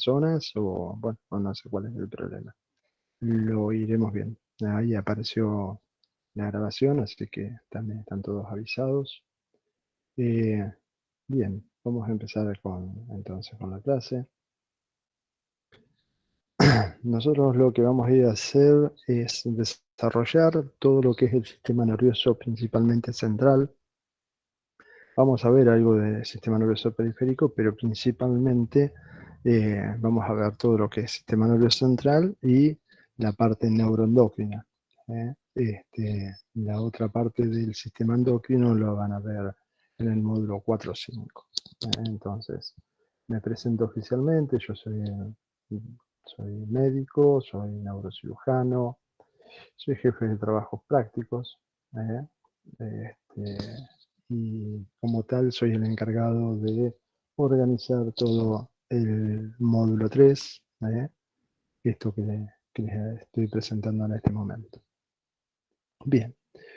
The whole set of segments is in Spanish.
personas, o bueno, no sé cuál es el problema. Lo iremos bien. Ahí apareció la grabación, así que también están todos avisados. Eh, Bien, vamos a empezar entonces con la clase. Nosotros lo que vamos a ir a hacer es desarrollar todo lo que es el sistema nervioso principalmente central. Vamos a ver algo del sistema nervioso periférico, pero principalmente vamos a ver todo lo que es sistema nervioso central y la parte neuroendocrina. La otra parte del sistema endocrino lo van a ver en el módulo 4 o 5. Entonces, me presento oficialmente, yo soy médico, soy neurocirujano, soy jefe de trabajos prácticos, y como tal soy el encargado de organizar todo el módulo 3, esto que les estoy presentando en este momento. Bien,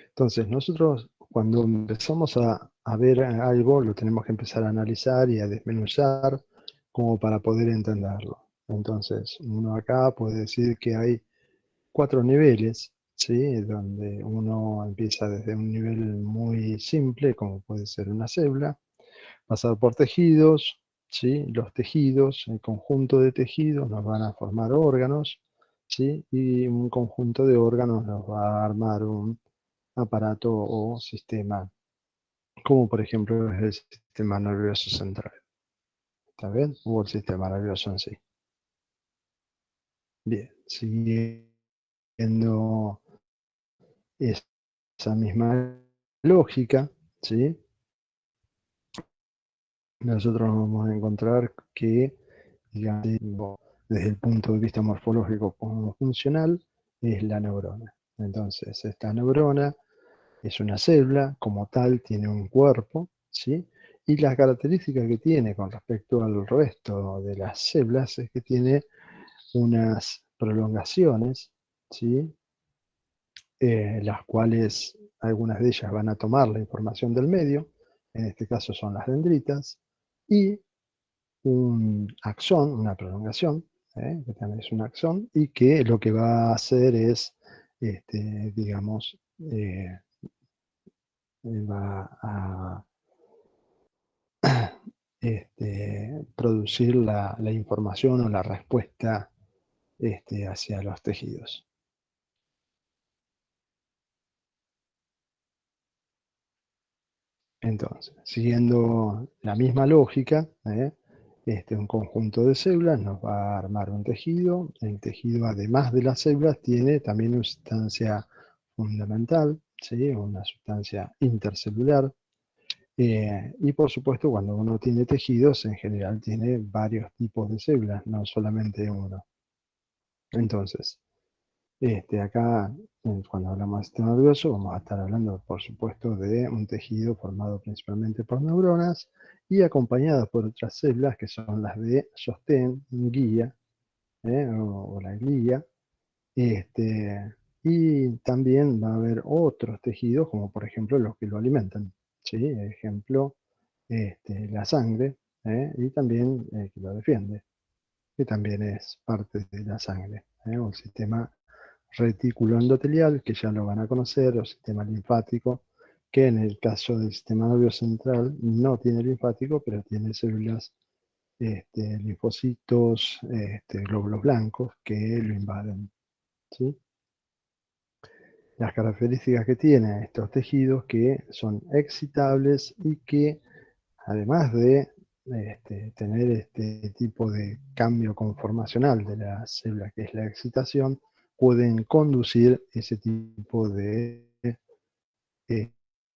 entonces nosotros cuando empezamos a ver algo, lo tenemos que empezar a analizar y a desmenuzar como para poder entenderlo. Entonces, uno acá puede decir que hay 4 niveles, ¿sí? Donde uno empieza desde un nivel muy simple, como puede ser una célula, pasar por tejidos, ¿sí? Los tejidos, el conjunto de tejidos nos van a formar órganos, ¿sí? Y un conjunto de órganos nos va a armar un aparato o sistema, como por ejemplo es el sistema nervioso central. ¿Está bien? O el sistema nervioso en sí. Bien, siguiendo esa misma lógica, ¿sí? Nosotros vamos a encontrar que, digamos, desde el punto de vista morfológico como funcional, es la neurona. Entonces, esta neurona es una célula, como tal tiene un cuerpo, ¿sí? Y las características que tiene con respecto al resto de las células es que tiene unas prolongaciones, ¿sí? Las cuales algunas de ellas van a tomar la información del medio, en este caso son las dendritas, y un axón, una prolongación, que también es un axón, y que lo que va a hacer es, digamos, va a producir la información o la respuesta hacia los tejidos. Entonces, siguiendo la misma lógica, un conjunto de células nos va a armar un tejido. El tejido, además de las células, tiene también una sustancia fundamental, ¿sí? Una sustancia intercelular. Y por supuesto, cuando uno tiene tejidos, en general tiene varios tipos de células, no solamente uno. Entonces, acá, cuando hablamos de sistema nervioso, vamos a estar hablando, por supuesto, de un tejido formado principalmente por neuronas y acompañadas por otras células que son las de sostén, guía, o la glía. Y también va a haber otros tejidos, como por ejemplo los que lo alimentan. ¿Sí? Ejemplo, la sangre, y también que lo defiende, que también es parte de la sangre, o el sistema retículo endotelial, que ya lo van a conocer, o sistema linfático, que en el caso del sistema nervioso central no tiene linfático, pero tiene células, linfocitos, glóbulos blancos que lo invaden, ¿sí? Las características que tienen estos tejidos que son excitables y que además de tener este tipo de cambio conformacional de la célula, que es la excitación, pueden conducir ese tipo eh,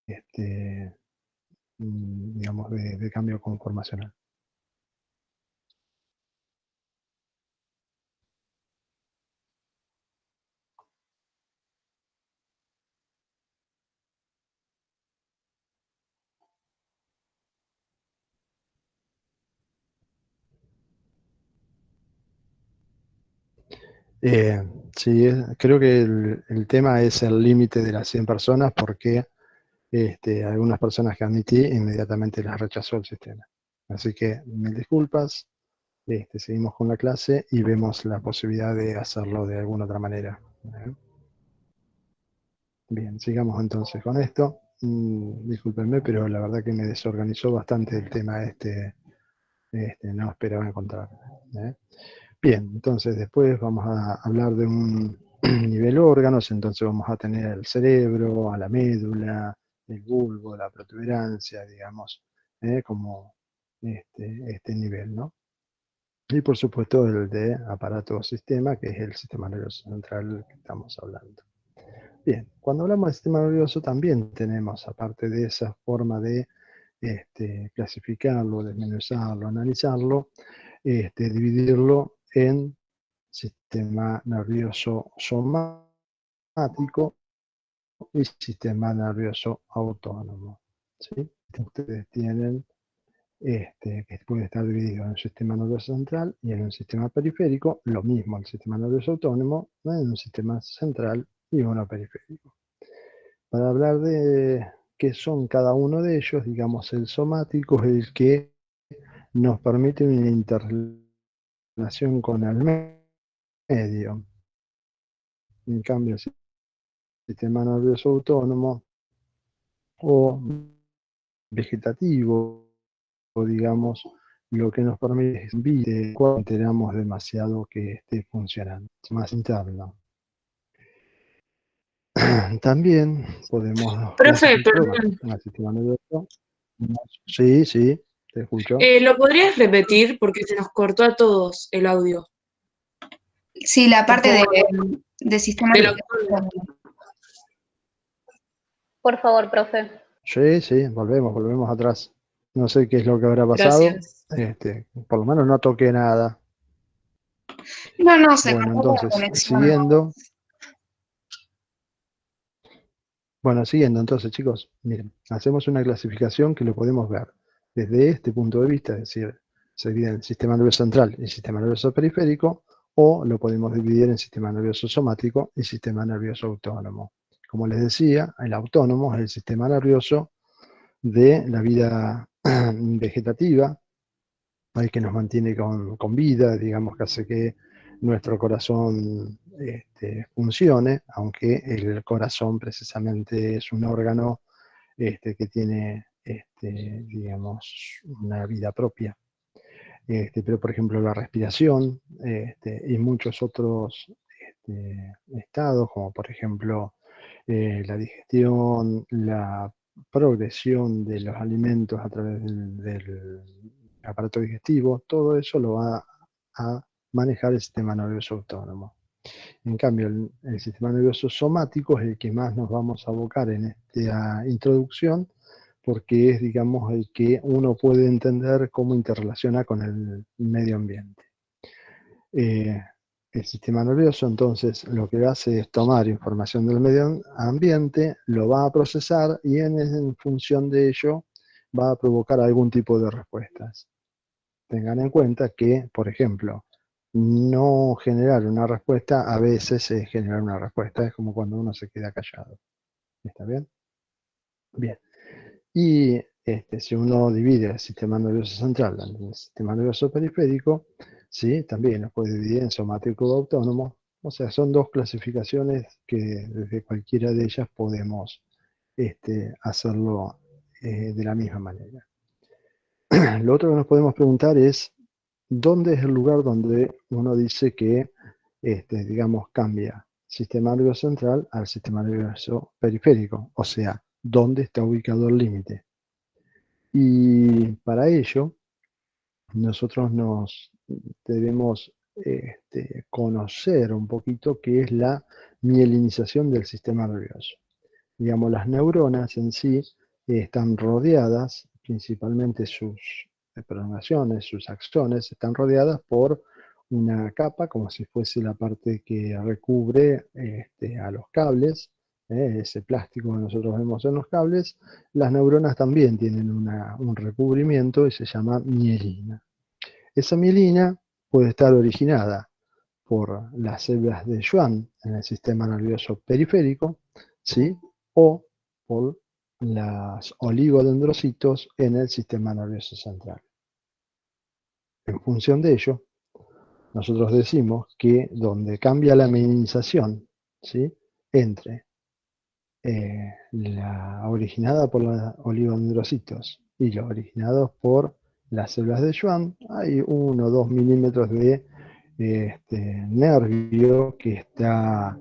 este, digamos, de cambio conformacional. Eh, sí, creo que el tema es el límite de las 100 personas porque algunas personas que admití inmediatamente las rechazó el sistema. Así que mil disculpas. seguimos con la clase y vemos la posibilidad de hacerlo de alguna otra manera. Bien, sigamos entonces con esto. Discúlpenme, pero la verdad que me desorganizó bastante el tema no esperaba encontrar. ¿eh? Bien, entonces después vamos a hablar de un nivel órganos, entonces vamos a tener el cerebro, a la médula, el bulbo, la protuberancia, digamos, como este nivel, ¿no? Y por supuesto el de aparato o sistema, que es el sistema nervioso central que estamos hablando. Bien, cuando hablamos del sistema nervioso también tenemos, aparte de esa forma de clasificarlo, desmenuzarlo, analizarlo, dividirlo en sistema nervioso somático y sistema nervioso autónomo. ¿sí? Ustedes tienen que puede estar dividido en un sistema nervioso central y en un sistema periférico, lo mismo el sistema nervioso autónomo, en un sistema central y uno periférico. Para hablar de qué son cada uno de ellos, digamos, el somático es el que nos permite una interrelación con el medio. En cambio, el sistema nervioso autónomo o vegetativo, o digamos, lo que nos permite es que cuando enteramos demasiado que esté funcionando, más interno. También podemos Profe, clasificar perdón, al sistema nervioso. Sí, sí, te escucho. ¿lo podrías repetir? Porque se nos cortó a todos el audio. Sí, la parte Tipo, de sistema del nervioso. Por favor, profe. Sí, sí, volvemos atrás. No sé qué es lo que habrá pasado. Gracias. Por lo menos no toqué nada. No, se Bueno, cortó la entonces, conexión. siguiendo. Bueno, siguiendo entonces, chicos, miren, hacemos una clasificación que lo podemos ver desde este punto de vista, es decir, se divide en sistema nervioso central y sistema nervioso periférico, o lo podemos dividir en sistema nervioso somático y sistema nervioso autónomo. Como les decía, el autónomo es el sistema nervioso de la vida vegetativa, el que nos mantiene con vida, digamos, que hace que nuestro corazón funcione, aunque el corazón precisamente es un órgano que tiene, digamos, una vida propia. Pero, por ejemplo, la respiración y muchos otros estados, como por ejemplo la digestión, la progresión de los alimentos a través del aparato digestivo, todo eso lo va a manejar el sistema nervioso autónomo. En cambio, el sistema nervioso somático es el que más nos vamos a abocar en esta introducción, porque es, digamos, el que uno puede entender cómo interrelaciona con el medio ambiente. El sistema nervioso, entonces, lo que hace es tomar información del medio ambiente, lo va a procesar y en función de ello va a provocar algún tipo de respuestas. Tengan en cuenta que, por ejemplo, no generar una respuesta a veces es generar una respuesta, es como cuando uno se queda callado. ¿Está bien? Bien. Y si uno divide el sistema nervioso central en el sistema nervioso periférico, ¿sí? También lo puede dividir en somático o autónomo. O sea, son dos clasificaciones que desde cualquiera de ellas podemos hacerlo de la misma manera. Lo otro que nos podemos preguntar es, ¿dónde es el lugar donde uno dice que, digamos, cambia sistema nervioso central al sistema nervioso periférico? O sea, ¿dónde está ubicado el límite? Y para ello, nosotros nos debemos conocer un poquito qué es la mielinización del sistema nervioso. Digamos, las neuronas en sí están rodeadas, principalmente sus prolongaciones, sus axones, están rodeadas por una capa, como si fuese la parte que recubre a los cables, ese plástico que nosotros vemos en los cables. Las neuronas también tienen un recubrimiento y se llama mielina. Esa mielina puede estar originada por las células de Schwann en el sistema nervioso periférico, ¿sí? O por los oligodendrocitos en el sistema nervioso central. En función de ello, nosotros decimos que donde cambia la mielinización, ¿sí?, entre la originada por los oligodendrocitos y los originados por las células de Schwann, hay 1 o 2 milímetros de nervio que está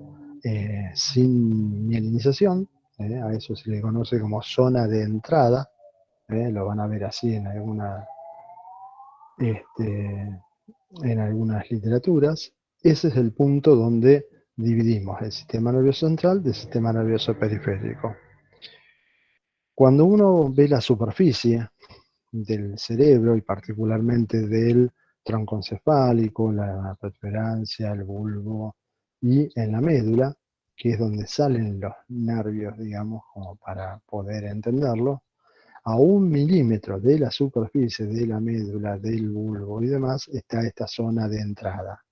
sin mielinización, a eso se le conoce como zona de entrada, lo van a ver así en algunas literaturas. Ese es el punto donde dividimos el sistema nervioso central del sistema nervioso periférico. Cuando uno ve la superficie del cerebro y particularmente del tronco encefálico, la protuberancia, el bulbo y en la médula, que es donde salen los nervios, digamos, como para poder entenderlo, a 1 milímetro de la superficie de la médula, del bulbo y demás, está esta zona de entrada,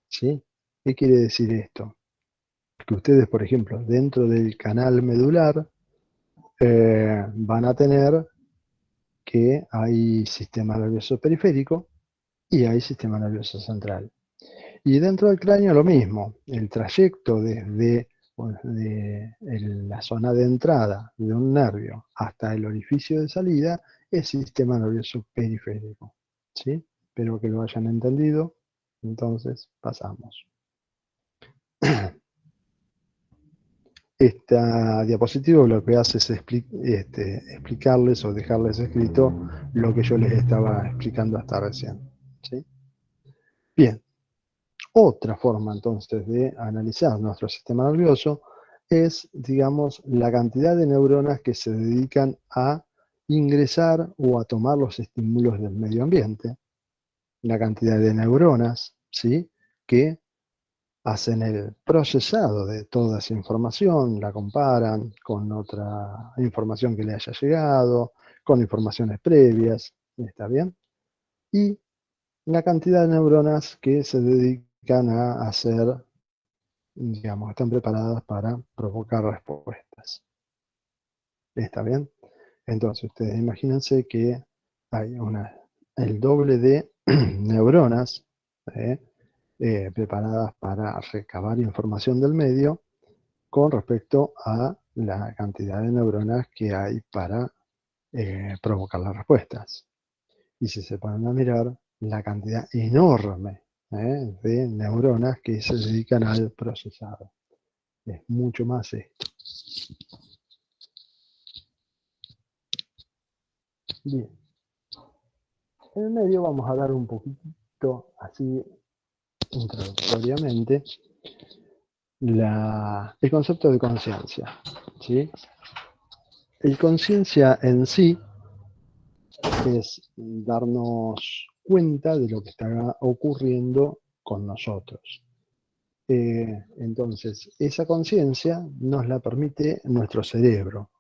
¿sí? ¿Qué quiere decir esto? Que ustedes, por ejemplo, dentro del canal medular, van a tener que hay sistema nervioso periférico y hay sistema nervioso central. Y dentro del cráneo lo mismo, el trayecto desde la zona de entrada de un nervio hasta el orificio de salida es sistema nervioso periférico, ¿sí? Espero que lo hayan entendido, entonces pasamos. Esta diapositiva lo que hace es explicarles o dejarles escrito lo que yo les estaba explicando hasta recién, ¿sí? Bien, otra forma entonces de analizar nuestro sistema nervioso es, digamos, la cantidad de neuronas que se dedican a ingresar o a tomar los estímulos del medio ambiente, la cantidad de neuronas, ¿sí?, que hacen el procesado de toda esa información, la comparan con otra información que le haya llegado, con informaciones previas, ¿está bien? Y la cantidad de neuronas que se dedican a hacer, digamos, están preparadas para provocar respuestas. ¿Está bien? Entonces, ustedes imagínense que hay el doble de neuronas preparadas para recabar información del medio con respecto a la cantidad de neuronas que hay para provocar las respuestas. Y si se ponen a mirar, la cantidad enorme de neuronas que se dedican al procesado. Es mucho más esto. Bien. En el medio vamos a dar un poquito, así introductoriamente, el concepto de conciencia, ¿sí? El conciencia en sí es darnos cuenta de lo que está ocurriendo con nosotros. Entonces, esa conciencia nos la permite nuestro cerebro.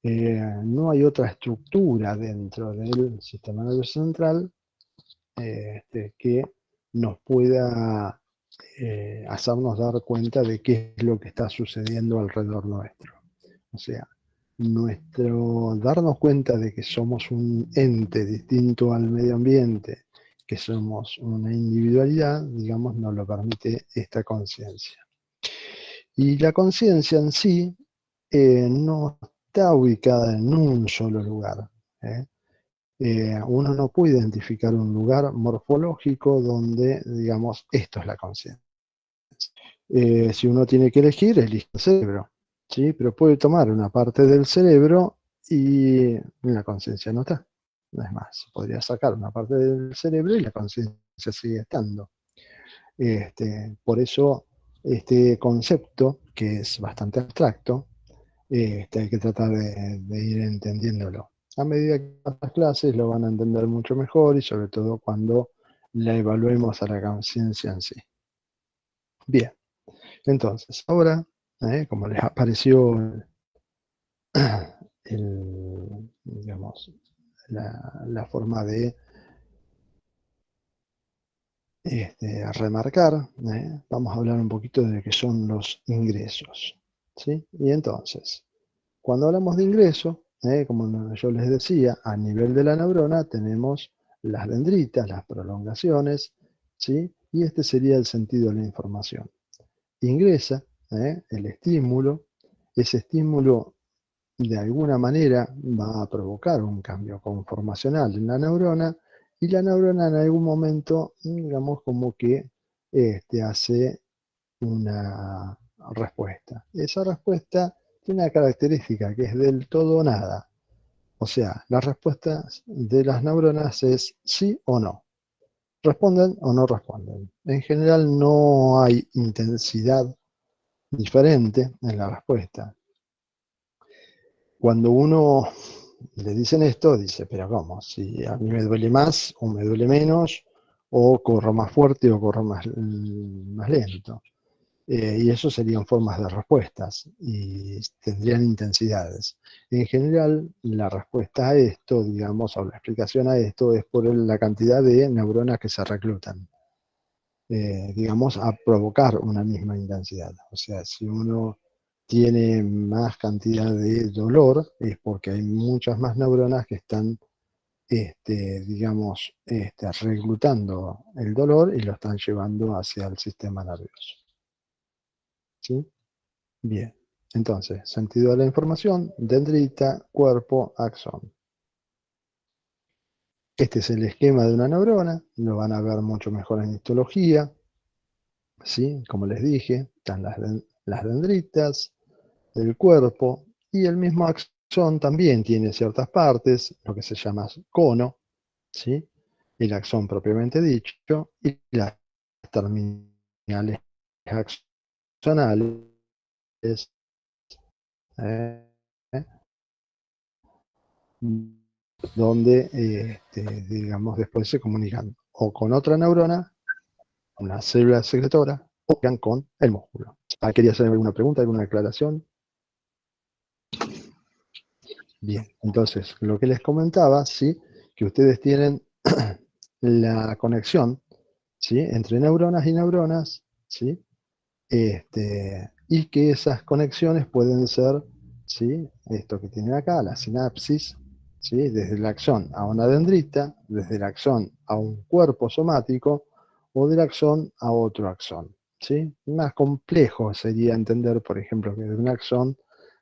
No hay otra estructura dentro del sistema nervioso central que nos pueda hacernos dar cuenta de qué es lo que está sucediendo alrededor nuestro. O sea, nuestro darnos cuenta de que somos un ente distinto al medio ambiente, que somos una individualidad, digamos, nos lo permite esta conciencia. Y la conciencia en sí no está ubicada en un solo lugar. Uno no puede identificar un lugar morfológico donde, digamos, esto es la conciencia. Si uno tiene que elegir, elige el cerebro, ¿sí? Pero puede tomar una parte del cerebro y la conciencia no está. No es más, podría sacar una parte del cerebro y la conciencia sigue estando. Por eso, este concepto, que es bastante abstracto, hay que tratar de ir entendiéndolo. A medida que pasan las clases lo van a entender mucho mejor y sobre todo cuando la evaluemos a la conciencia en sí. Bien, entonces, ahora, como les apareció digamos, la forma de remarcar, vamos a hablar un poquito de qué son los ingresos, ¿sí? Y entonces, cuando hablamos de ingreso, como yo les decía, a nivel de la neurona tenemos las dendritas, las prolongaciones, ¿sí? Y este sería el sentido de la información. Ingresa el estímulo, ese estímulo de alguna manera va a provocar un cambio conformacional en la neurona, y la neurona en algún momento, digamos, como que hace una respuesta. Esa respuesta tiene una característica que es del todo o nada. O sea, la respuesta de las neuronas es sí o no. Responden o no responden. En general no hay intensidad diferente en la respuesta. Cuando uno le dicen esto, dice, pero ¿cómo? Si a mí me duele más o me duele menos, o corro más fuerte o corro más lento. Y eso serían formas de respuestas y tendrían intensidades. En general, la respuesta a esto, digamos, o la explicación a esto es por la cantidad de neuronas que se reclutan, digamos, a provocar una misma intensidad. O sea, si uno tiene más cantidad de dolor, es porque hay muchas más neuronas que están, digamos, reclutando el dolor y lo están llevando hacia el sistema nervioso. ¿Sí? Bien. Entonces, sentido de la información, dendrita, cuerpo, axón. Este es el esquema de una neurona, lo van a ver mucho mejor en histología. ¿Sí? Como les dije, están las dendritas, el cuerpo, y el mismo axón también tiene ciertas partes, lo que se llama cono, ¿sí? El axón propiamente dicho, y las terminales axonales, eh, donde, digamos, después se comunican o con otra neurona, una célula secretora, o con el músculo. ¿Quería hacer alguna pregunta, alguna aclaración? Bien, entonces, lo que les comentaba, ¿sí? Que ustedes tienen la conexión, ¿sí? Entre neuronas y neuronas, ¿sí? Y que esas conexiones pueden ser, ¿sí? Esto que tienen acá, la sinapsis, ¿sí? Desde el axón a una dendrita, desde el axón a un cuerpo somático, o del axón a otro axón, ¿sí? Más complejo sería entender, por ejemplo, que de un axón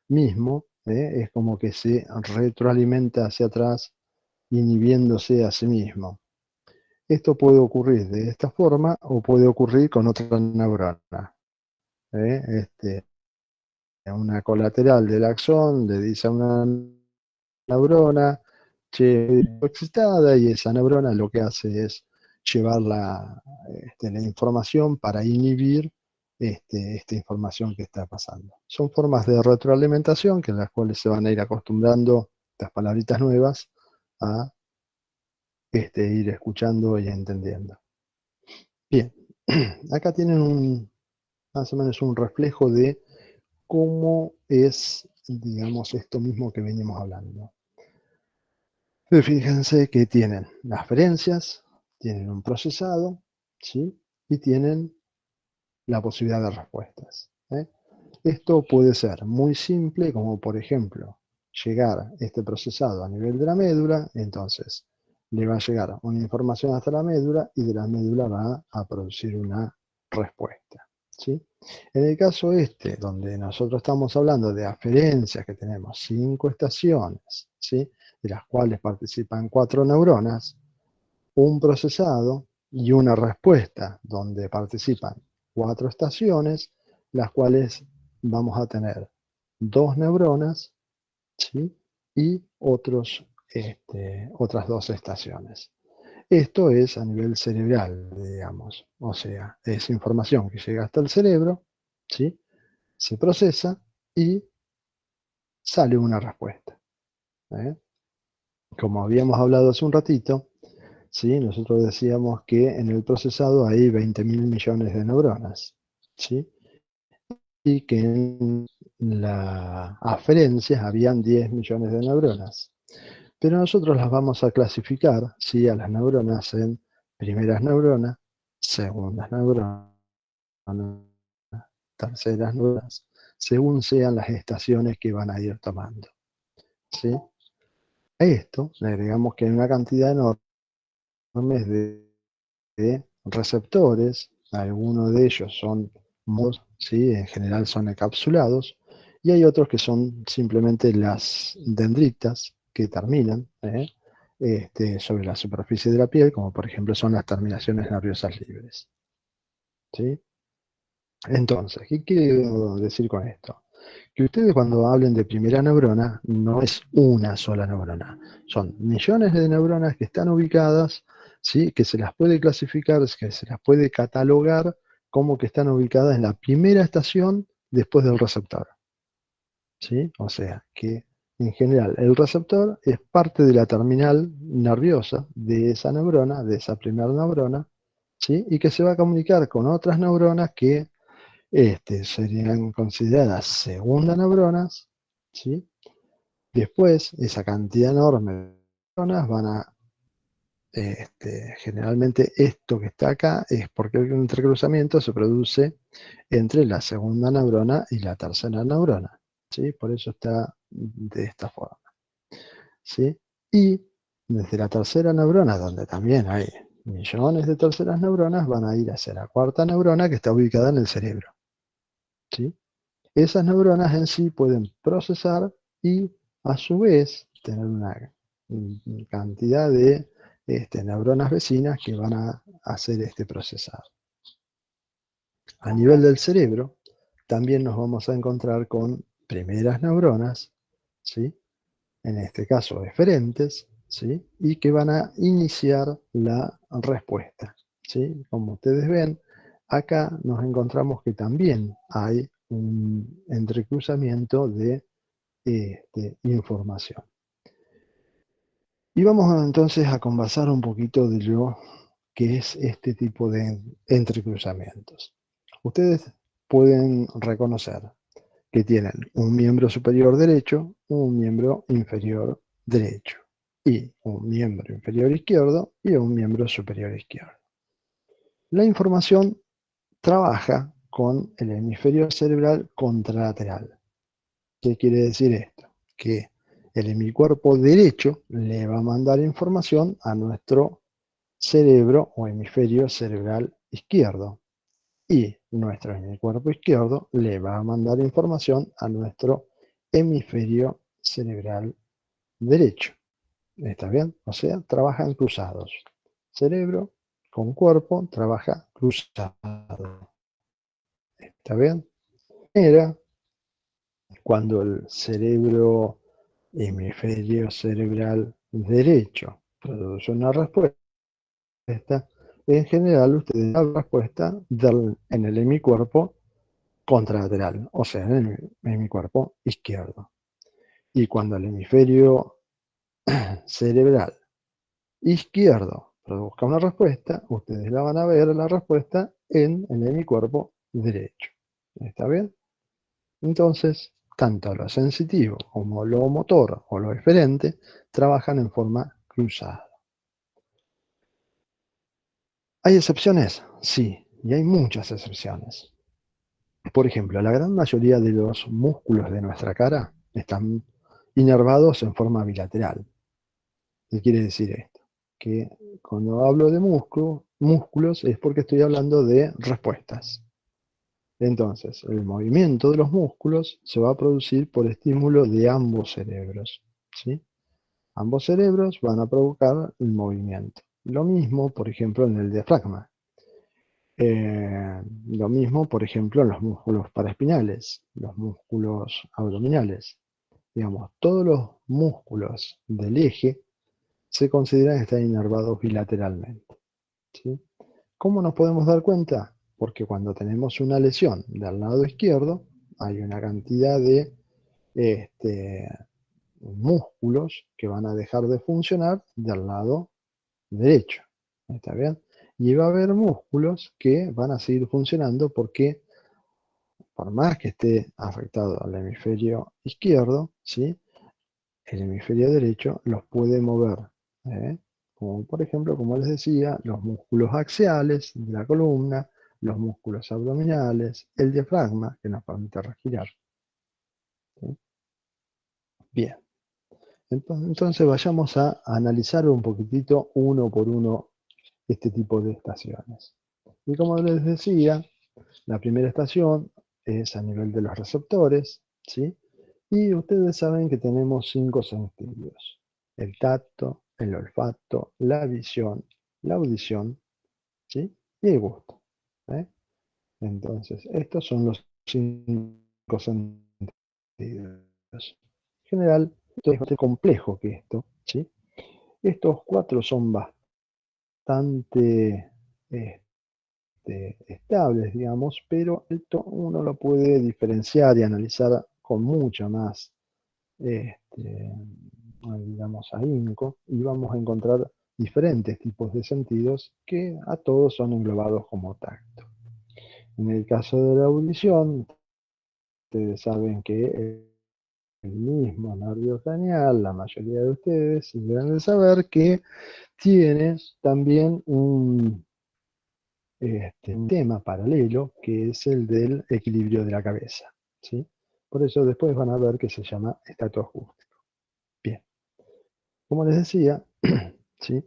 mismo, es como que se retroalimenta hacia atrás, inhibiéndose a sí mismo. Esto puede ocurrir de esta forma o puede ocurrir con otra neurona. Una colateral del axón le dice a una neurona, che, estoy excitada, y esa neurona lo que hace es llevar la información para inhibir esta información que está pasando. Son formas de retroalimentación que en las cuales se van a ir acostumbrando estas palabritas nuevas a ir escuchando y entendiendo. Bien, acá tienen más o menos un reflejo de cómo es, digamos, esto mismo que venimos hablando. Pero fíjense que tienen las aferencias, tienen un procesado, ¿sí? Y tienen la posibilidad de respuestas. Esto puede ser muy simple, como por ejemplo, llegar este procesado a nivel de la médula, entonces le va a llegar una información hasta la médula y de la médula va a producir una respuesta. ¿Sí? En el caso donde nosotros estamos hablando de aferencias, que tenemos 5 estaciones, ¿sí? De las cuales participan 4 neuronas, un procesado y una respuesta donde participan 4 estaciones, las cuales vamos a tener 2 neuronas, ¿sí? Y otras 2 estaciones. Esto es a nivel cerebral, digamos. O sea, es información que llega hasta el cerebro, ¿sí? Se procesa y sale una respuesta. Como habíamos hablado hace un ratito, ¿sí? Nosotros decíamos que en el procesado hay 20.000 millones de neuronas, ¿sí? Y que en la aferencia habían 10 millones de neuronas. Pero nosotros las vamos a clasificar, ¿sí? A las neuronas en primeras neuronas, segundas neuronas, terceras neuronas, según sean las estaciones que van a ir tomando, ¿sí? A esto le agregamos que hay una cantidad enorme de receptores, algunos de ellos son modos, ¿sí? En general son encapsulados, y hay otros que son simplemente las dendritas que terminan sobre la superficie de la piel, como por ejemplo son las terminaciones nerviosas libres. ¿Sí? Entonces, ¿qué quiero decir con esto? Que ustedes cuando hablen de primera neurona, no es una sola neurona, son millones de neuronas que están ubicadas, ¿sí? Que se las puede clasificar, que se las puede catalogar como que están ubicadas en la primera estación después del receptor. ¿Sí? O sea, que en general el receptor es parte de la terminal nerviosa de esa neurona, de esa primera neurona, ¿sí? Y que se va a comunicar con otras neuronas que serían consideradas segundas neuronas, ¿sí? Después, esa cantidad enorme de neuronas van a, generalmente esto que está acá es porque el entrecruzamiento se produce entre la segunda neurona y la tercera neurona, ¿sí? Por eso está de esta forma, ¿sí? Y desde la tercera neurona, donde también hay millones de terceras neuronas, van a ir hacia la cuarta neurona que está ubicada en el cerebro, ¿sí? Esas neuronas en sí pueden procesar y a su vez tener una cantidad de neuronas vecinas que van a hacer este procesado. A nivel del cerebro, también nos vamos a encontrar con primeras neuronas, ¿sí? En este caso eferentes, ¿sí? Y que van a iniciar la respuesta, ¿sí? Como ustedes ven, acá nos encontramos que también hay un entrecruzamiento de información. Y vamos entonces a conversar un poquito de lo que es este tipo de entrecruzamientos. Ustedes pueden reconocer que tienen un miembro superior derecho, un miembro inferior derecho, y un miembro inferior izquierdo y un miembro superior izquierdo. La información trabaja con el hemisferio cerebral contralateral. ¿Qué quiere decir esto? Que el hemicuerpo derecho le va a mandar información a nuestro cerebro o hemisferio cerebral izquierdo. Y nuestro hemicuerpo izquierdo le va a mandar información a nuestro hemisferio cerebral derecho. ¿Está bien? O sea, trabajan cruzados. Cerebro con cuerpo trabaja cruzado. ¿Está bien? Era cuando el cerebro hemisferio cerebral derecho produce una respuesta, en general ustedes dan la respuesta en el hemicuerpo contralateral, o sea, en el hemicuerpo izquierdo. Y cuando el hemisferio cerebral izquierdo produzca una respuesta, ustedes la van a ver la respuesta en el hemicuerpo derecho. ¿Está bien? Entonces, tanto lo sensitivo como lo motor o lo eferente trabajan en forma cruzada. ¿Hay excepciones? Sí, y hay muchas excepciones. Por ejemplo, la gran mayoría de los músculos de nuestra cara están inervados en forma bilateral. ¿Qué quiere decir esto? Que cuando hablo de músculos es porque estoy hablando de respuestas. Entonces, el movimiento de los músculos se va a producir por estímulo de ambos cerebros, ¿sí? Ambos cerebros van a provocar el movimiento. Lo mismo, por ejemplo, en el diafragma. Lo mismo, por ejemplo, en los músculos paraespinales, los músculos abdominales. Digamos, todos los músculos del eje se consideran que están inervados bilateralmente, ¿sí? ¿Cómo nos podemos dar cuenta? Porque cuando tenemos una lesión del lado izquierdo, hay una cantidad de músculos que van a dejar de funcionar del lado derecho. ¿Está bien? Y va a haber músculos que van a seguir funcionando porque, por más que esté afectado al hemisferio izquierdo, ¿sí? El hemisferio derecho los puede mover. ¿Eh? Como por ejemplo, como les decía, los músculos axiales de la columna, los músculos abdominales, el diafragma, que nos permite respirar. ¿Sí? Bien. Entonces vayamos a analizar un poquitito uno por uno este tipo de estaciones. Y como les decía, la primera estación es a nivel de los receptores, ¿sí? Y ustedes saben que tenemos 5 sentidos: el tacto, el olfato, la visión, la audición, ¿sí? Y el gusto. ¿Eh? Entonces, estos son los 5 sentidos. En general, esto es bastante complejo que esto, ¿sí? Estos 4 son bastante estables, digamos, pero esto uno lo puede diferenciar y analizar con mucha más, digamos, ahínco, y vamos a encontrar diferentes tipos de sentidos que a todos son englobados como tacto. En el caso de la audición, ustedes saben que el mismo nervio craneal, la mayoría de ustedes deben de saber que tiene también un tema paralelo, que es el del equilibrio de la cabeza, ¿sí? Por eso después van a ver que se llama estatoacústico. Bien, como les decía, ¿sí?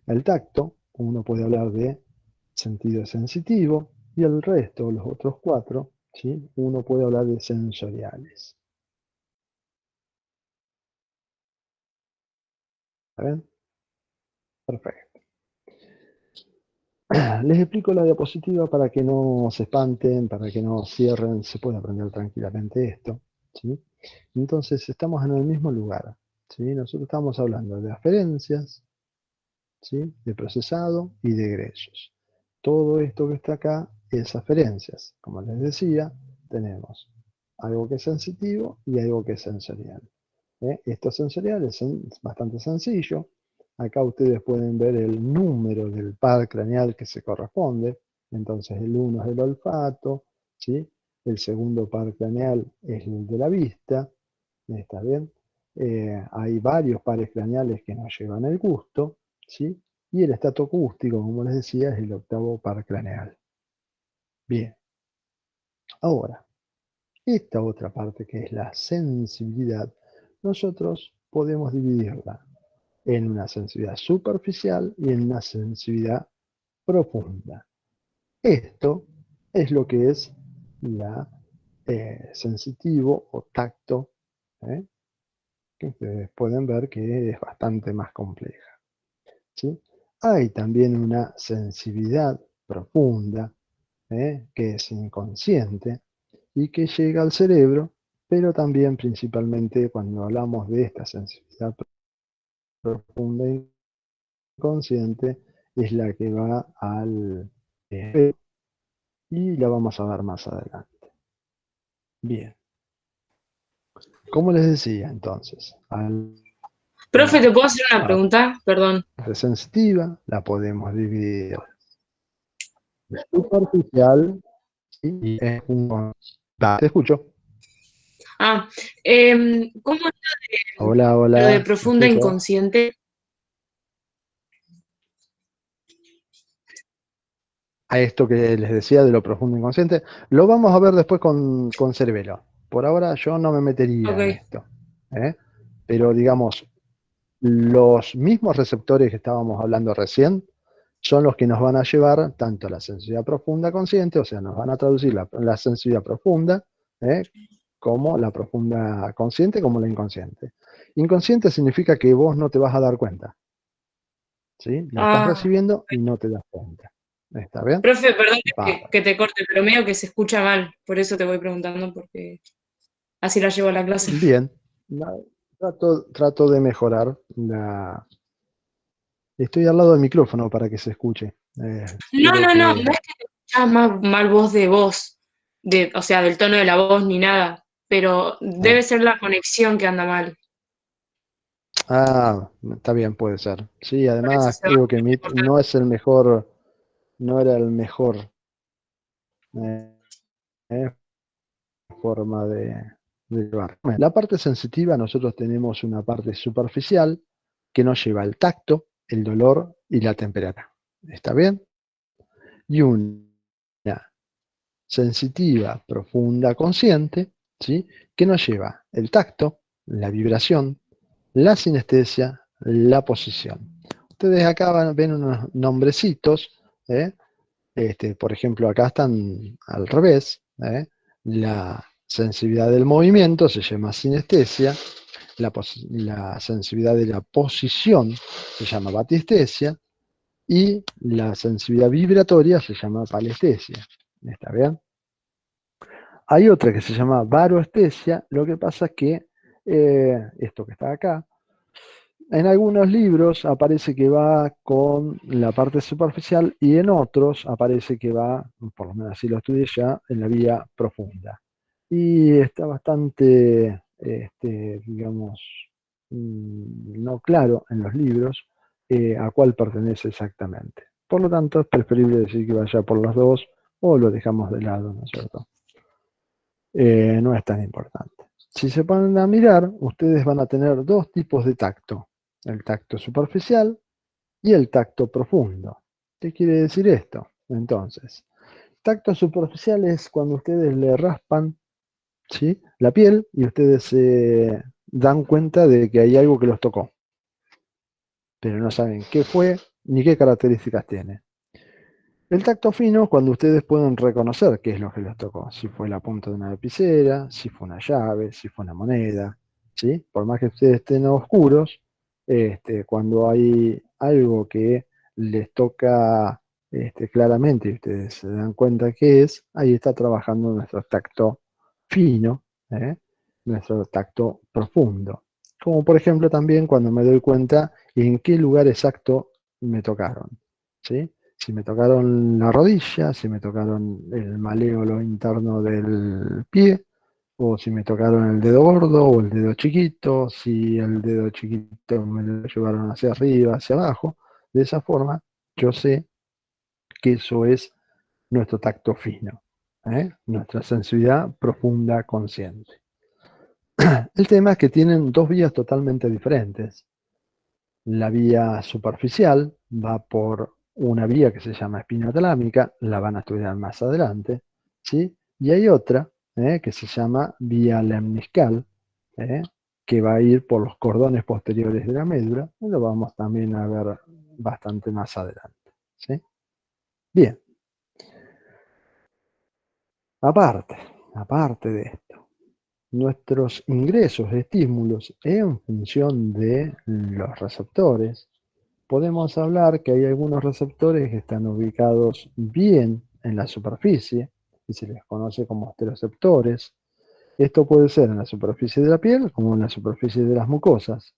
El tacto, uno puede hablar de sentido sensitivo, y el resto, los otros 4, ¿sí? Uno puede hablar de sensoriales. ¿Está bien? Perfecto. Les explico la diapositiva para que no se espanten, para que no cierren, se puede aprender tranquilamente esto, ¿sí? Entonces estamos en el mismo lugar, ¿sí? Nosotros estamos hablando de aferencias, ¿sí? De procesado y de egresos. Todo esto que está acá es aferencias. Como les decía, tenemos algo que es sensitivo y algo que es sensorial. Esto sensorial es bastante sencillo. Acá ustedes pueden ver el número del par craneal que se corresponde. Entonces el 1 es el olfato, ¿sí? El segundo par craneal es el de la vista. ¿Está bien? Hay varios pares craneales que nos llevan el gusto, ¿sí? Y el estatoacústico, como les decía, es el octavo par craneal. Bien. Ahora, esta otra parte que es la sensibilidad, nosotros podemos dividirla en una sensibilidad superficial y en una sensibilidad profunda. Esto es lo que es la sensitivo o tacto, ¿eh? Que ustedes pueden ver que es bastante más compleja, ¿sí? Hay también una sensibilidad profunda, que es inconsciente y que llega al cerebro, pero también principalmente cuando hablamos de esta sensibilidad profunda e inconsciente, es la que va al y la vamos a ver más adelante. Bien, como les decía entonces, Profe, ¿te puedo hacer una pregunta? Perdón. la sensitiva la podemos dividir en superficial y en un... Te escucho. ¿Cómo Hola, es lo de hola, ¿me profunda escucha? inconsciente? A esto que les decía de lo profundo inconsciente, lo vamos a ver después con cerebelo. Por ahora yo no me metería en Ok. esto, ¿eh? Pero digamos, los mismos receptores que estábamos hablando recién son los que nos van a llevar tanto a la sensibilidad profunda consciente, o sea, nos van a traducir la sensibilidad profunda, como la profunda consciente, como la inconsciente. Inconsciente significa que vos no te vas a dar cuenta, ¿sí? La estás Ah, recibiendo y no te das cuenta. ¿Está bien? profe, perdón Bárbaro. que te corte, pero medio que se escucha mal. Por eso te voy preguntando, porque así la llevo a la clase. Bien. Trato de mejorar Estoy al lado del micrófono para que se escuche. No, Quiero no, no, no que... es que te escuchas mal voz de voz, o sea, del tono de la voz ni nada, pero debe ser la conexión que anda mal. Está bien, puede ser. Sí, Por eso además se va creo que a Meet cortar. no es el mejor, no era el mejor eh, forma de llevar. Bueno, la parte sensitiva, nosotros tenemos una parte superficial que nos lleva al tacto, el dolor y la temperatura. ¿Está bien? Y una sensitiva, profunda, consciente, ¿sí? Que nos lleva el tacto, la vibración, la sinestesia, la posición. Ustedes acá ven unos nombrecitos, ¿eh? Por ejemplo, acá están al revés, ¿eh? La sensibilidad del movimiento se llama sinestesia, la sensibilidad de la posición se llama batestesia, y la sensibilidad vibratoria se llama palestesia. ¿Está bien? Hay otra que se llama baroestesia. Lo que pasa es que esto que está acá, en algunos libros aparece que va con la parte superficial y en otros aparece que va, por lo menos así lo estudié ya, en la vía profunda. Y está bastante, digamos, no claro en los libros a cuál pertenece exactamente. Por lo tanto, es preferible decir que vaya por los dos o lo dejamos de lado, ¿no es cierto? No es tan importante. Si se ponen a mirar, ustedes van a tener dos tipos de tacto: el tacto superficial y el tacto profundo. ¿Qué quiere decir esto? Entonces, tacto superficial es cuando ustedes le raspan, ¿sí?, la piel y ustedes se dan cuenta de que hay algo que los tocó, pero no saben qué fue ni qué características tiene. El tacto fino, cuando ustedes pueden reconocer qué es lo que les tocó, si fue la punta de una lapicera, si fue una llave, si fue una moneda, ¿sí? Por más que ustedes estén oscuros, cuando hay algo que les toca claramente y ustedes se dan cuenta qué es, ahí está trabajando nuestro tacto fino, ¿eh? Nuestro tacto profundo. Como por ejemplo también cuando me doy cuenta en qué lugar exacto me tocaron, ¿sí? Si me tocaron la rodilla, si me tocaron el maléolo interno del pie, o si me tocaron el dedo gordo o el dedo chiquito, si el dedo chiquito me lo llevaron hacia arriba, hacia abajo. De esa forma, yo sé que eso es nuestro tacto fino, nuestra sensibilidad profunda consciente. El tema es que tienen dos vías totalmente diferentes. La vía superficial va por una vía que se llama espina talámica, la van a estudiar más adelante, ¿sí? Y hay otra que se llama vía lemniscal, ¿eh? Que va a ir por los cordones posteriores de la médula, y lo vamos también a ver bastante más adelante, ¿sí? Bien, aparte de esto, nuestros ingresos de estímulos en función de los receptores, podemos hablar que hay algunos receptores que están ubicados bien en la superficie y se les conoce como esteroceptores. Esto puede ser en la superficie de la piel como en la superficie de las mucosas,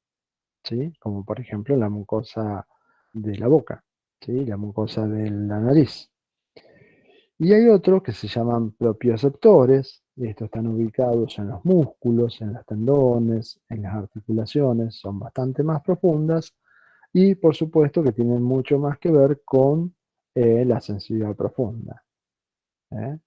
¿sí? Como por ejemplo la mucosa de la boca, ¿sí? La mucosa de la nariz. Y hay otros que se llaman propioceptores, y estos están ubicados en los músculos, en los tendones, en las articulaciones, son bastante más profundas y por supuesto que tienen mucho más que ver con la sensibilidad profunda. ¿Eh?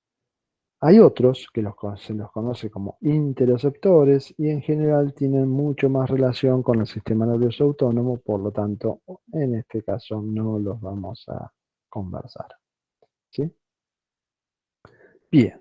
Hay otros que se los conoce como interoceptores y en general tienen mucho más relación con el sistema nervioso autónomo, por lo tanto, en este caso no los vamos a conversar. ¿Sí? Bien.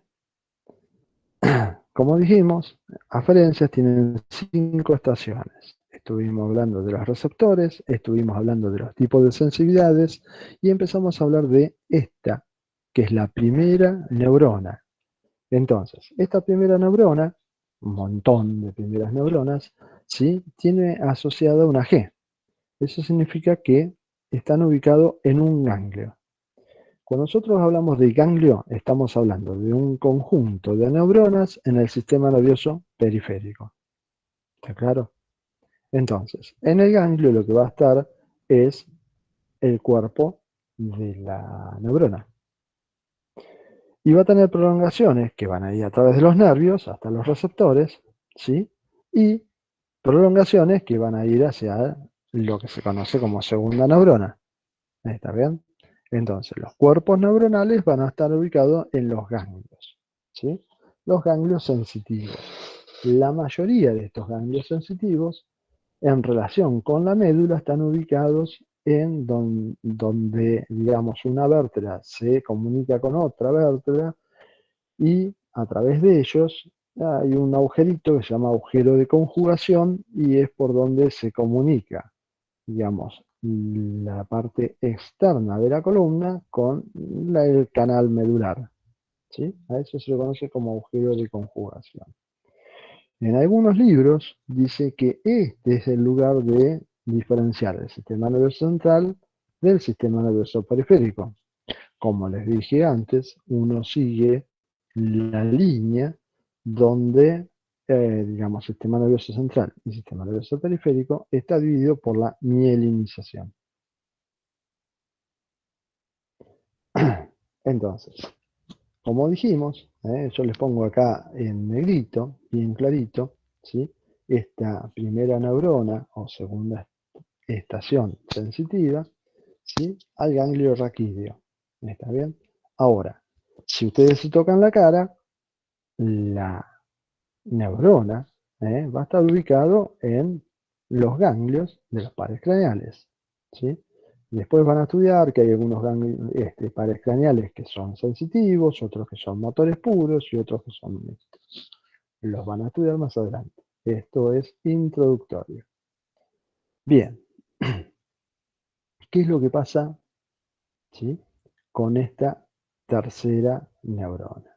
Como dijimos, aferencias tienen 5 estaciones. Estuvimos hablando de los receptores, estuvimos hablando de los tipos de sensibilidades y empezamos a hablar de esta, que es la primera neurona. Entonces, esta primera neurona, un montón de primeras neuronas, ¿sí?, tiene asociada una G. Eso significa que están ubicados en un ganglio. Cuando nosotros hablamos de ganglio, estamos hablando de un conjunto de neuronas en el sistema nervioso periférico. ¿Está claro? Entonces, en el ganglio lo que va a estar es el cuerpo de la neurona. Y va a tener prolongaciones que van a ir a través de los nervios hasta los receptores, ¿sí? Y prolongaciones que van a ir hacia lo que se conoce como segunda neurona. ¿Está bien? Entonces, los cuerpos neuronales van a estar ubicados en los ganglios, ¿sí? Los ganglios sensitivos. La mayoría de estos ganglios sensitivos, en relación con la médula, están ubicados en donde, digamos, una vértebra se comunica con otra vértebra y a través de ellos hay un agujerito que se llama agujero de conjugación y es por donde se comunica, digamos, la parte externa de la columna con el canal medular. ¿Sí? A eso se le conoce como agujero de conjugación. En algunos libros dice que este es el lugar de diferenciar el sistema nervioso central del sistema nervioso periférico. Como les dije antes, uno sigue la línea donde, digamos, sistema nervioso central y sistema nervioso periférico está dividido por la mielinización. Entonces, como dijimos, yo les pongo acá en negrito, bien clarito, ¿sí? Esta primera neurona o segunda estación sensitiva, ¿sí? Al ganglio raquídeo. ¿Está bien? Ahora, si ustedes se tocan la cara, la neurona va a estar ubicado en los ganglios de los pares craneales. ¿Sí? Después van a estudiar que hay algunos pares craneales que son sensitivos, otros que son motores puros y otros que son mixtos. Los van a estudiar más adelante. Esto es introductorio. Bien, ¿qué es lo que pasa, ¿sí?, con esta tercera neurona?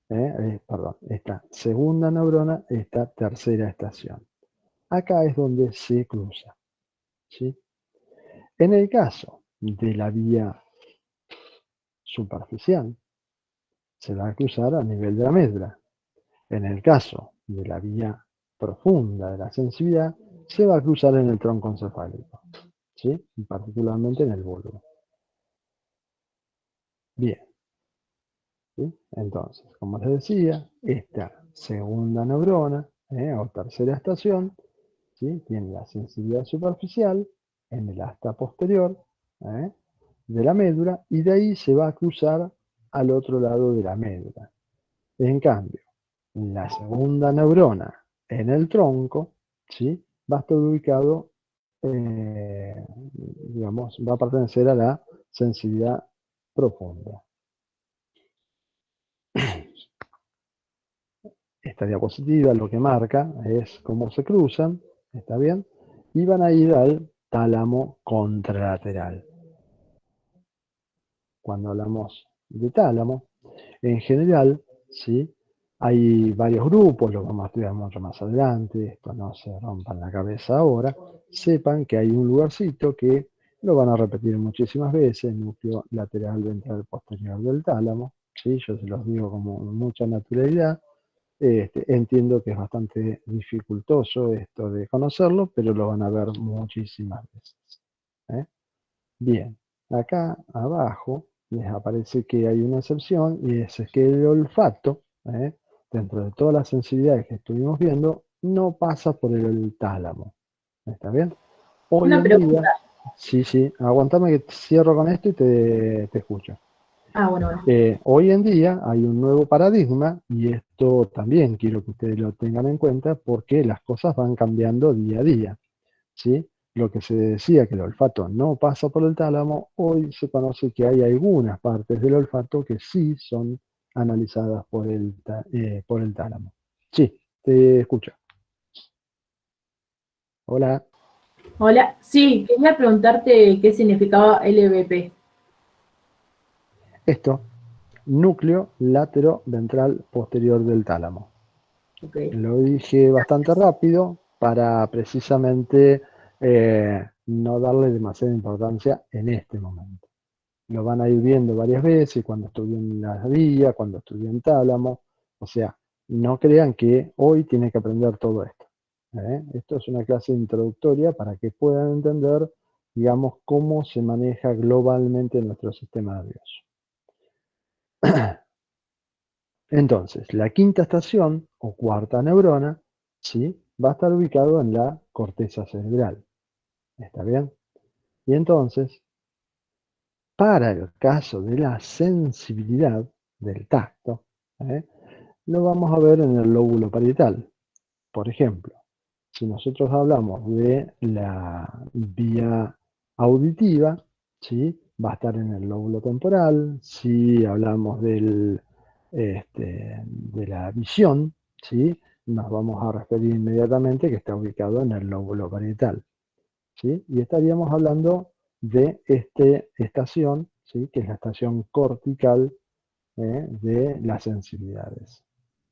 Perdón, esta segunda neurona, esta tercera estación. Acá es donde se cruza. ¿Sí? En el caso de la vía superficial, se va a cruzar a nivel de la médula. En el caso de la vía profunda de la sensibilidad, se va a cruzar en el tronco encefálico, ¿sí? Y particularmente en el bulbo. Bien. ¿Sí? Entonces, como les decía, esta segunda neurona, o tercera estación, ¿sí?, tiene la sensibilidad superficial en el asta posterior de la médula y de ahí se va a cruzar al otro lado de la médula. En cambio, la segunda neurona en el tronco, ¿sí?, va a estar ubicado, digamos, va a pertenecer a la sensibilidad profunda. Esta diapositiva lo que marca es cómo se cruzan, ¿está bien? Y van a ir al tálamo contralateral. Cuando hablamos de tálamo, en general, ¿sí?, hay varios grupos, los vamos a estudiar mucho más adelante, esto no se rompan la cabeza ahora. Sepan que hay un lugarcito que lo van a repetir muchísimas veces, núcleo lateral ventral posterior del tálamo, ¿sí? Yo se los digo como mucha naturalidad. Entiendo que es bastante dificultoso esto de conocerlo, pero lo van a ver muchísimas veces. Bien, acá abajo les aparece que hay una excepción y es que el olfato, dentro de todas las sensibilidades que estuvimos viendo, no pasa por el tálamo. ¿Está bien? Hoy Una en pregunta. día, sí, aguantame que cierro con esto y te escucho. Bueno. Hoy en día hay un nuevo paradigma y esto también quiero que ustedes lo tengan en cuenta porque las cosas van cambiando día a día, ¿sí? Lo que se decía que el olfato no pasa por el tálamo, hoy se conoce que hay algunas partes del olfato que sí son analizadas por el tálamo. Sí, te escucho. Hola. Hola, sí, quería preguntarte qué significaba LVP. Esto, núcleo látero ventral posterior del tálamo. Okay. Lo dije bastante rápido para precisamente no darle demasiada importancia en este momento. Lo van a ir viendo varias veces cuando estudien la vía, cuando estudien tálamo. O sea, no crean que hoy tienen que aprender todo esto. Esto es una clase introductoria para que puedan entender, digamos, cómo se maneja globalmente nuestro sistema nervioso. Entonces, la quinta estación, o cuarta neurona, ¿sí?, va a estar ubicado en la corteza cerebral. ¿Está bien? Y entonces, para el caso de la sensibilidad del tacto, lo vamos a ver en el lóbulo parietal. Por ejemplo, si nosotros hablamos de la vía auditiva, ¿sí?, va a estar en el lóbulo temporal. Si hablamos de la visión, ¿sí?, nos vamos a referir inmediatamente que está ubicado en el lóbulo parietal. ¿sí? Y estaríamos hablando de estación, ¿sí? Que es la estación cortical de las sensibilidades.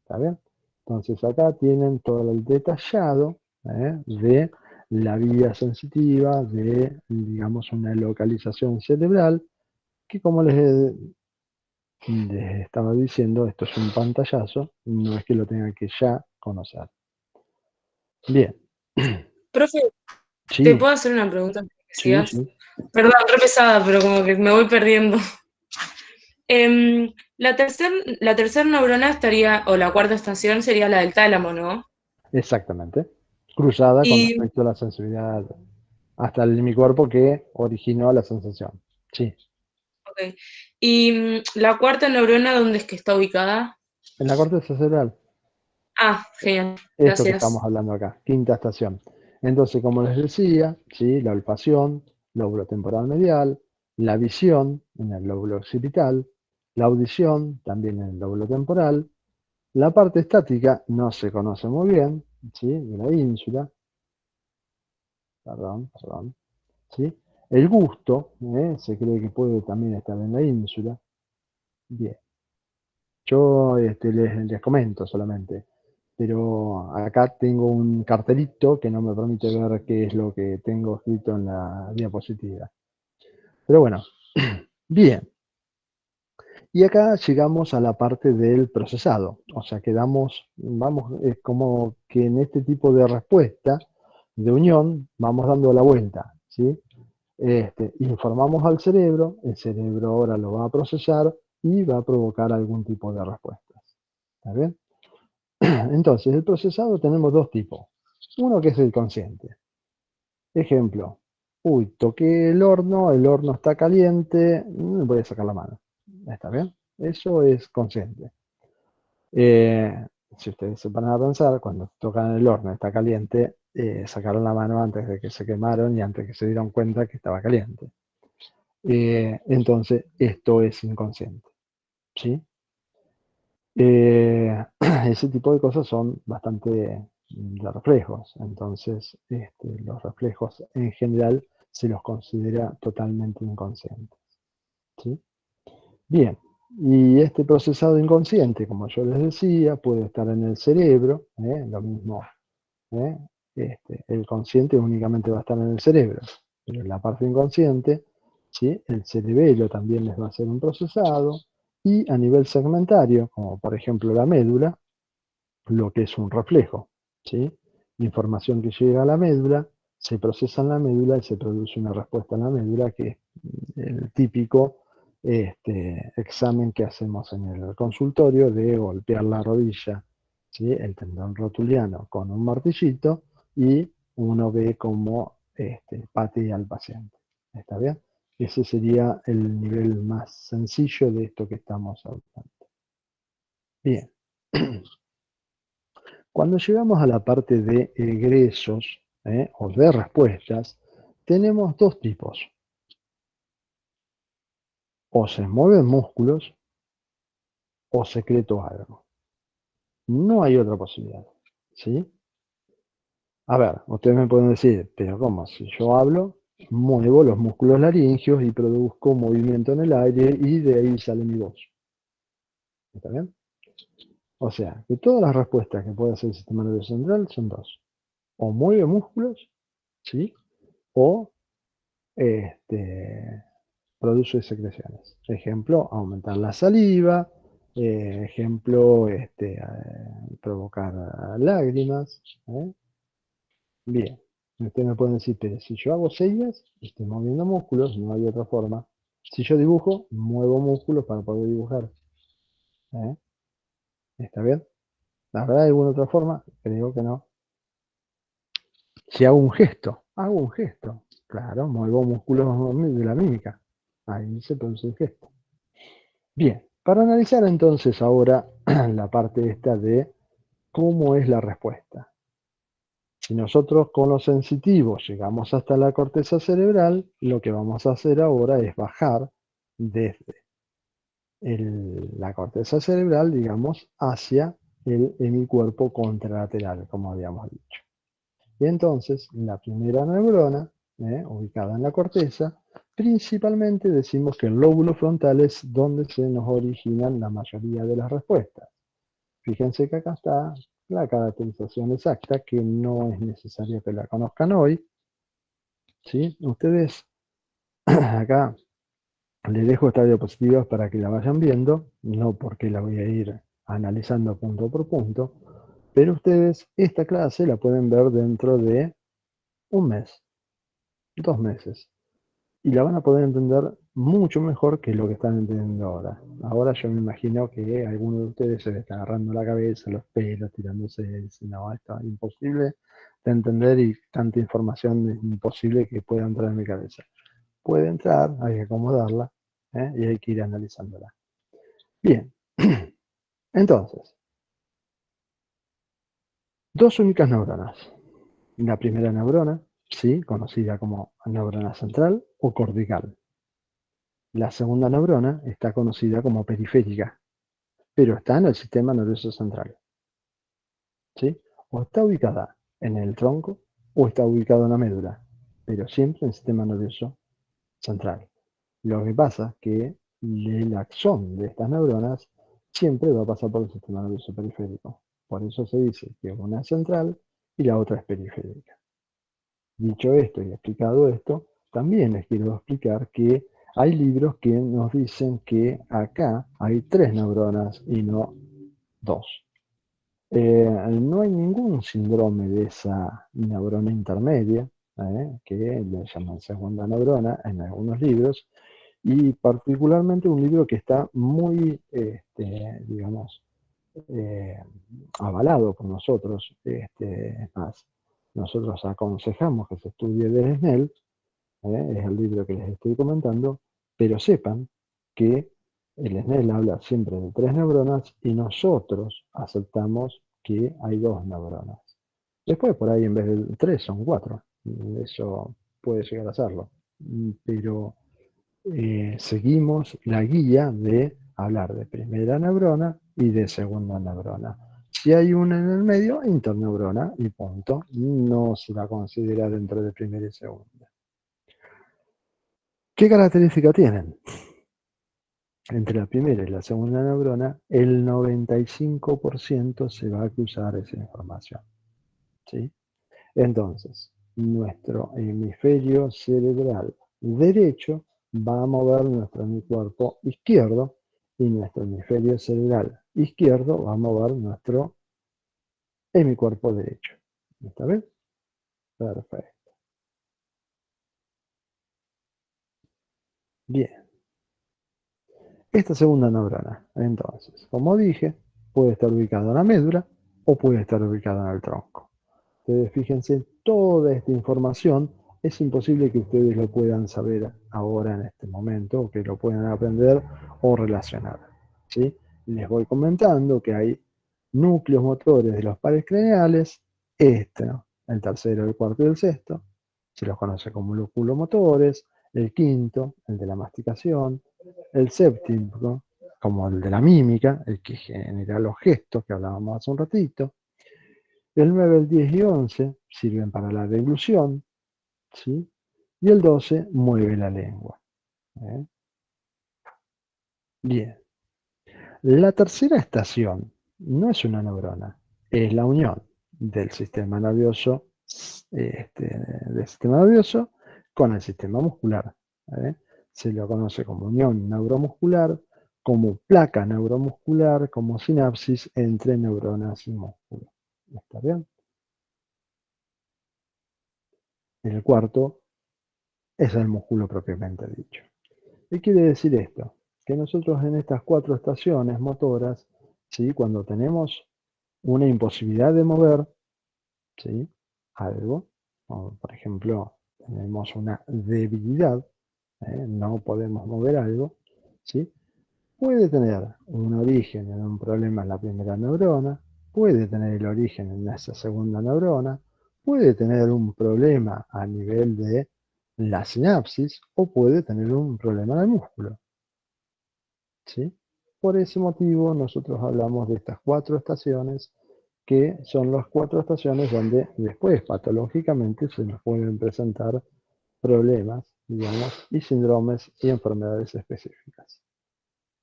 ¿Está bien? Entonces acá tienen todo el detallado de la vía sensitiva, de, digamos, una localización cerebral, que como les estaba diciendo, esto es un pantallazo, no es que lo tengan que ya conocer. Bien. Profe, ¿te Sí, puedo hacer una pregunta antes de que sí, sigas? sí. Perdón, re pesada, pero como que me voy perdiendo. La tercer neurona estaría, o la cuarta estación sería la del tálamo, ¿no? Exactamente. Cruzada con Y, respecto a la sensibilidad hasta el hemicuerpo que originó la sensación. Sí. okay. Y la cuarta neurona, ¿dónde es que está ubicada? En la corteza cerebral, Ah, genial, esto que estamos gracias. hablando acá, quinta estación. Entonces, como les decía, ¿sí? La olfacción, lóbulo temporal medial, la visión en el lóbulo occipital, la audición también en el lóbulo temporal, la parte estática no se conoce muy bien, ¿sí? De la ínsula, perdón, ¿sí? El gusto, se cree que puede también estar en la ínsula. Bien, yo les comento solamente, pero acá tengo un cartelito que no me permite ver qué es lo que tengo escrito en la diapositiva. Pero bueno, bien. Y acá llegamos a la parte del procesado, o sea que es como que en este tipo de respuesta, de unión, vamos dando la vuelta, ¿sí? Informamos al cerebro, el cerebro ahora lo va a procesar y va a provocar algún tipo de respuestas. ¿Está bien? Entonces, el procesado tenemos dos tipos. Uno que es el consciente. Ejemplo, uy, toqué el horno está caliente, voy a sacar la mano. ¿Está bien? Eso es consciente. Si ustedes se van a pensar, cuando tocan el horno está caliente, sacaron la mano antes de que se quemaron y antes que se dieron cuenta que estaba caliente. Entonces, esto es inconsciente. ¿Sí? Ese tipo de cosas son bastante de reflejos. Entonces, los reflejos en general se los considera totalmente inconscientes. ¿Sí? Bien, y este procesado inconsciente, como yo les decía, puede estar en el cerebro, lo mismo. ¿eh? El consciente únicamente va a estar en el cerebro, pero en la parte inconsciente, ¿sí? El cerebelo también les va a hacer un procesado, y a nivel segmentario, como por ejemplo la médula, lo que es un reflejo, ¿sí? Información que llega a la médula, se procesa en la médula y se produce una respuesta en la médula, que es el típico examen que hacemos en el consultorio de golpear la rodilla, ¿sí? El tendón rotuliano con un martillito, y uno ve cómo patea al paciente. ¿Está bien? Ese sería el nivel más sencillo de esto que estamos hablando. Bien. Cuando llegamos a la parte de egresos o de respuestas, tenemos dos tipos. O se mueven músculos o secreto algo. No hay otra posibilidad. ¿Sí? A ver, ustedes me pueden decir, pero ¿cómo? Si yo hablo, muevo los músculos laringeos y produzco movimiento en el aire y de ahí sale mi voz. ¿Está bien? O sea, que todas las respuestas que puede hacer el sistema nervioso central son dos. O mueve músculos, ¿sí? O produce secreciones. Ejemplo, aumentar la saliva, ejemplo, provocar lágrimas. Bien, ustedes me pueden decir, pero si yo hago señas, estoy moviendo músculos, no hay otra forma. Si yo dibujo, muevo músculos para poder dibujar. ¿eh? ¿Está bien? ¿La verdad hay alguna otra forma? Creo que no. Si hago un gesto. Claro, muevo músculos de la mímica. Ahí se produce el gesto. Bien, para analizar entonces ahora la parte esta de cómo es la respuesta. Si nosotros con los sensitivos llegamos hasta la corteza cerebral, lo que vamos a hacer ahora es bajar desde la corteza cerebral, digamos, hacia el hemicuerpo contralateral, como habíamos dicho. Y entonces, la primera neurona ubicada en la corteza. Principalmente decimos que el lóbulo frontal es donde se nos originan la mayoría de las respuestas. Fíjense que acá está la caracterización exacta, que no es necesario que la conozcan hoy. ¿Sí? Ustedes, acá les dejo estas diapositivas para que la vayan viendo, no porque la voy a ir analizando punto por punto, pero ustedes esta clase la pueden ver dentro de un mes, 2 meses. Y la van a poder entender mucho mejor que lo que están entendiendo ahora. Ahora yo me imagino que algunos de ustedes se les está agarrando la cabeza, los pelos, tirándose, dicen, no, esto es imposible de entender y tanta información es imposible que pueda entrar en mi cabeza. Puede entrar, hay que acomodarla y hay que ir analizándola. Bien, entonces, 2 únicas neuronas. La primera neurona, ¿sí? Conocida como neurona central o cortical. La segunda neurona está conocida como periférica, pero está en el sistema nervioso central. ¿Sí? O está ubicada en el tronco o está ubicada en la médula, pero siempre en el sistema nervioso central. Lo que pasa es que el axón de estas neuronas siempre va a pasar por el sistema nervioso periférico. Por eso se dice que una es central y la otra es periférica. Dicho esto y explicado esto, también les quiero explicar que hay libros que nos dicen que acá hay 3 neuronas y no 2. No hay ningún síndrome de esa neurona intermedia, que le llaman segunda neurona en algunos libros, y particularmente un libro que está muy, digamos, avalado por nosotros, es más, nosotros aconsejamos que se estudie del SNEL, es el libro que les estoy comentando, pero sepan que el SNEL habla siempre de 3 neuronas y nosotros aceptamos que hay 2 neuronas. Después por ahí en vez de 3 son 4, eso puede llegar a serlo, pero seguimos la guía de hablar de primera neurona y de segunda neurona. Si hay una en el medio, interneurona y punto. No se la considera dentro de primera y segunda. ¿Qué característica tienen? Entre la primera y la segunda neurona, el 95% se va a cruzar esa información. ¿Sí? Entonces, nuestro hemisferio cerebral derecho va a mover nuestro hemicuerpo izquierdo y nuestro hemisferio cerebral izquierdo va a mover nuestro hemicuerpo derecho. ¿Está bien? Perfecto. Bien. Esta segunda neurona, entonces, como dije, puede estar ubicada en la médula o puede estar ubicada en el tronco. Ustedes fíjense, toda esta información es imposible que ustedes lo puedan saber ahora en este momento, o que lo puedan aprender o relacionar. ¿Sí? Les voy comentando que hay núcleos motores de los pares craneales, ¿no? El tercero, el cuarto y el sexto, se los conoce como loculomotores, el quinto, el de la masticación, el séptimo, como el de la mímica, el que genera los gestos que hablábamos hace un ratito. El 9, el 10 y 11 sirven para la deglución, ¿sí? Y el 12 mueve la lengua. Bien. La tercera estación no es una neurona, es la unión del sistema nervioso, con el sistema muscular. Se lo conoce como unión neuromuscular, como placa neuromuscular, como sinapsis entre neuronas y músculo. ¿Está bien? El cuarto es el músculo propiamente dicho. ¿Qué quiere decir esto? Que nosotros en estas 4 estaciones motoras, ¿sí? Cuando tenemos una imposibilidad de mover, ¿sí? Algo, o por ejemplo, tenemos una debilidad, no podemos mover algo, ¿sí? Puede tener un origen en un problema en la primera neurona, puede tener el origen en esa segunda neurona, puede tener un problema a nivel de la sinapsis o puede tener un problema en el músculo. ¿Sí? Por ese motivo nosotros hablamos de estas 4 estaciones, que son las 4 estaciones donde después patológicamente se nos pueden presentar problemas, digamos, y síndromes y enfermedades específicas.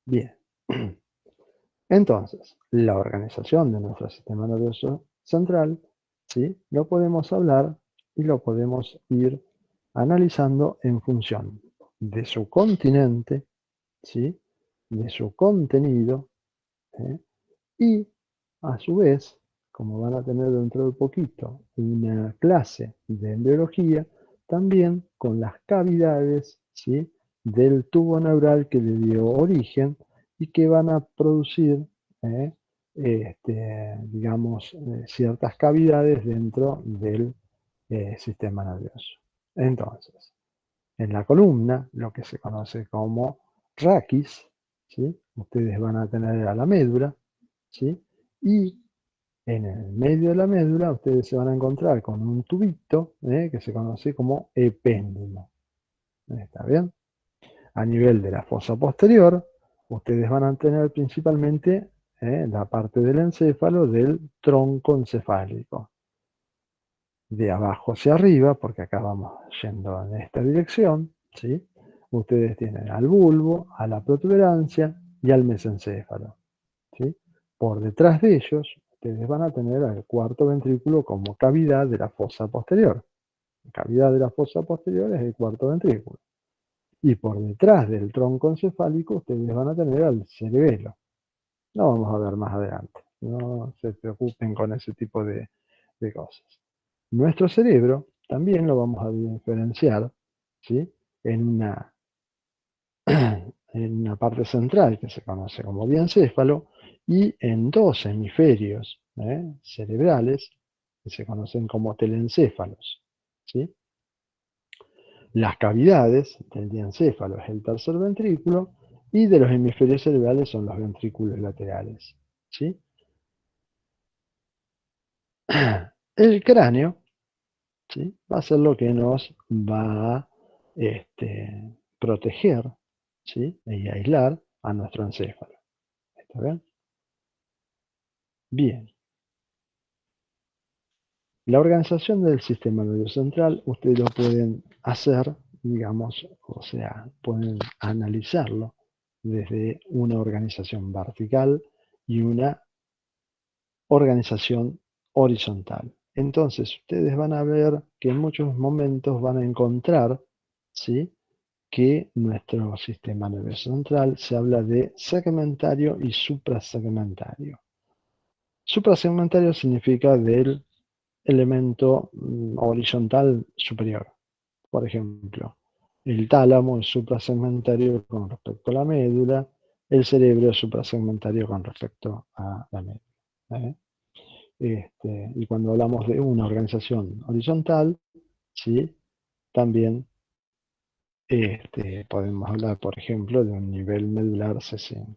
Bien. Entonces, la organización de nuestro sistema nervioso central, ¿sí? Lo podemos hablar y lo podemos ir analizando en función de su continente, ¿sí? De su contenido, ¿eh? Y a su vez, como van a tener dentro de poquito una clase de embriología, también con las cavidades, ¿sí? Del tubo neural que le dio origen y que van a producir, ¿eh? Digamos, ciertas cavidades dentro del sistema nervioso. Entonces, en la columna, lo que se conoce como raquis, ¿sí? Ustedes van a tener a la médula, ¿sí? Y en el medio de la médula ustedes se van a encontrar con un tubito que se conoce como epéndulo. ¿Está bien? A nivel de la fosa posterior, ustedes van a tener principalmente la parte del encéfalo del tronco encefálico. De abajo hacia arriba, porque acá vamos yendo en esta dirección, ¿sí? Ustedes tienen al bulbo, a la protuberancia y al mesencéfalo, ¿sí? Por detrás de ellos, ustedes van a tener al cuarto ventrículo como cavidad de la fosa posterior. La cavidad de la fosa posterior es el cuarto ventrículo. Y por detrás del tronco encefálico, ustedes van a tener al cerebelo. Lo vamos a ver más adelante. No se preocupen con ese tipo de cosas. Nuestro cerebro también lo vamos a diferenciar, ¿sí? en una parte central que se conoce como diencéfalo y en dos hemisferios cerebrales que se conocen como telencéfalos, ¿sí? Las cavidades del diencéfalo es el tercer ventrículo y de los hemisferios cerebrales son los ventrículos laterales, ¿sí? El cráneo, ¿sí? Va a ser lo que nos va a proteger, ¿sí? Y aislar a nuestro encéfalo. ¿Está bien? Bien. La organización del sistema nervioso central, ustedes lo pueden hacer, digamos, o sea, pueden analizarlo desde una organización vertical y una organización horizontal. Entonces, ustedes van a ver que en muchos momentos van a encontrar, ¿sí? Que nuestro sistema nervioso central se habla de segmentario y suprasegmentario. Suprasegmentario significa del elemento horizontal superior. Por ejemplo, el tálamo es suprasegmentario con respecto a la médula, el cerebro es suprasegmentario con respecto a la médula. Y cuando hablamos de una organización horizontal, ¿sí? También podemos hablar, por ejemplo, de un nivel medular C5.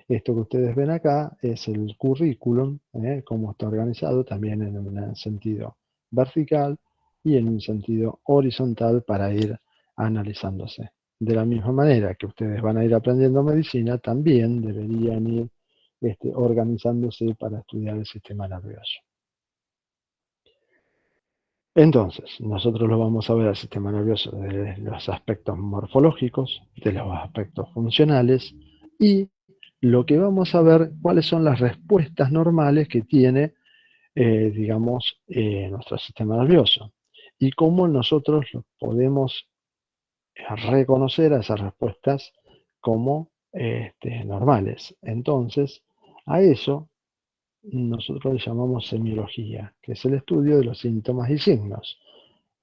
Esto que ustedes ven acá es el currículum, cómo está organizado, también en un sentido vertical y en un sentido horizontal para ir analizándose. De la misma manera que ustedes van a ir aprendiendo medicina, también deberían ir organizándose para estudiar el sistema nervioso. Entonces, nosotros lo vamos a ver al sistema nervioso desde los aspectos morfológicos, de los aspectos funcionales y lo que vamos a ver cuáles son las respuestas normales que tiene, digamos, nuestro sistema nervioso y cómo nosotros podemos reconocer a esas respuestas como normales. Entonces, a eso nosotros le llamamos semiología, que es el estudio de los síntomas y signos.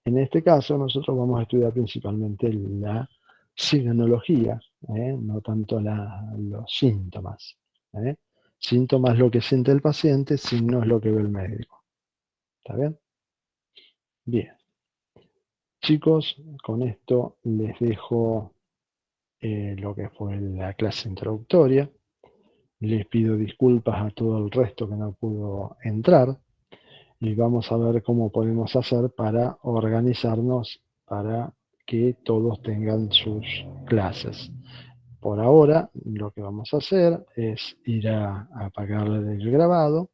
En este caso, nosotros vamos a estudiar principalmente la signología, no tanto los síntomas. Síntomas es lo que siente el paciente, signo es lo que ve el médico. ¿Está bien? Bien. Chicos, con esto les dejo lo que fue la clase introductoria. Les pido disculpas a todo el resto que no pudo entrar. Y vamos a ver cómo podemos hacer para organizarnos para que todos tengan sus clases. Por ahora, lo que vamos a hacer es ir a apagarle el grabado